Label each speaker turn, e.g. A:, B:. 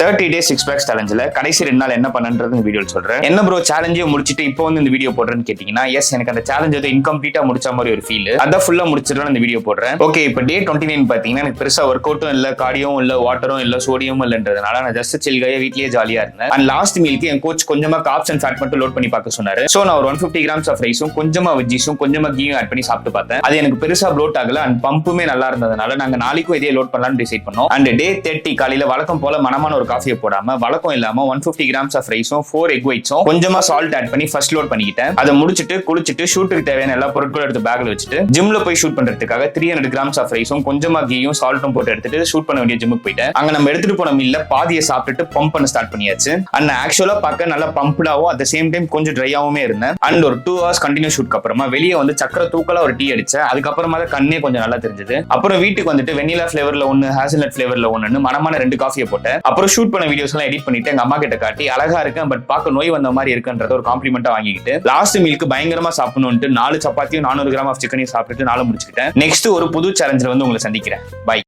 A: 30 days 6 packs சேலஞ்சில் கடைசி 2 நாள் என்ன பண்ணன்றது இந்த வீடியோ சொல்றேன். என்ன ப்ரோ சேலஞ்சே முடிச்சுட்டு இப்போ வந்து இந்த வீடியோ போடுறேன்னு கேட்டீங்கன்னா, எஸ் எனக்கு அந்த சேலஞ்ச் வந்து இன்கம்ப்ளீட்டா முடிச்ச மாதிரி ஒரு ஃபீல். அதான் ஃபுல்லா முடிச்சிட்டு இந்த வீடியோ போடுறேன். ஓகே, இப்போ டே 29 பாத்தீங்கன்னா எனக்கு பெருசா ஒர்க் அவுட்டும் இல்ல, கார்டியோவும் இல்ல, வாட்டரும் இல்ல, சோடியமும் இல்லன்றதுனால நான் ஜஸ்ட் சில்கையா வீட்லயே ஜாலியா இருந்தேன். அண்ட் லாஸ்ட் மீலுக்கு என் கோச் கொஞ்சமா கார்ப்ஸ் அண்ட் ஃபேட் மட்டும் லோட் பண்ணி பார்க்க சொன்னாரு. சோ நான் ஒரு 150 grams ஆஃப் ரைஸும் கொஞ்சமா வெஜ்ஜீஸும் கொஞ்சமா கீயும் ஆட் பண்ணி சாப்பிட்டு பார்த்தேன். அது எனக்கு பெருசா ப்ளோட் ஆகல அண்ட் பம்புமே நல்லா இருந்ததுனால நாங்க நாளைக்கும் இதே லோட் பண்ணலாம்னு டிசைட் பண்ணோம். அண்ட் டே 30 காலையில வழக்கம் போல மனமான ஒரு காஃபியை போடாம வழக்கம் இல்லாம 150 grams ஆஃப் ரைஸும் 4 egg whites கொஞ்சமா சால்ட் ஆட் பண்ணி ஃபர்ஸ்ட் லோட் பண்ணிக்கிட்டேன். அதை முடிச்சிட்டு குளிச்சிட்டு ஷூட்டுக்கு தேவையான எல்லா பொருட்களும் எடுத்து பேக்ல வச்சுட்டு ஜிம்ல போய் ஷூட் பண்றதுக்காக 300 grams ஆஃப் ரைஸும் கொஞ்சமா கீயும் சால்ட்டும் போட்டு எடுத்துட்டு ஷூட் பண்ண வேண்டிய ஜிம்முக்கு போயிட்டேன். அங்க நம்ம எடுத்துட்டு போன மீல்ல பாதியை சாப்பிட்டுட்டு பம்ப் பண்ண ஸ்டார்ட் பண்ணியாச்சு. அண்ட் ஆக்சுவலா பார்க்க நல்லா பம்ப்டாவும் அட் த சேம் டைம் கொஞ்சம் ட்ரையாவுமே இருந்தேன். அண்ட் ஒரு 2 hours கண்டினியூ ஷூட்க்கு அப்புறமா வெளியே வந்து சக்கரை தூக்கலா ஒரு டீ அடிச்சேன். அதுக்கப்புறமா தான் கண்ணே கொஞ்சம் நல்லா தெரிஞ்சது. அப்புறம் வீட்டுக்கு வந்துட்டு வெனிலா ஃபிளேவர்ல ஒன்னு, ஹேசல்நட் ஃபிளேவர்ல ஒன்னு, மனமான 2 காஃபியை போட்டேன். அப்புறம் ஷூட் பண்ண வீடியோஸ் எல்லாம் எடிட் பண்ணிட்டு எங்க அம்மா கிட்ட காட்டி அழகா இருக்கேன் பட் பார்க்க நோய் வந்த மாதிரி இருக்குன்றத ஒரு காம்ப்ளிமெண்டா வாங்கிக்கிட்டு லாஸ்ட் மீலுக்கு பயங்கரமா சாப்பிடணும்னு 4 சப்பாத்தியும் 400 கிராம் ஆஃப் சிக்கனையும் சாப்பிட்டு நாளை முடிச்சுக்கிட்டேன். நெக்ஸ்ட் ஒரு புது சேலஞ்சில் வந்து உங்களை சந்திக்கிறேன். பை.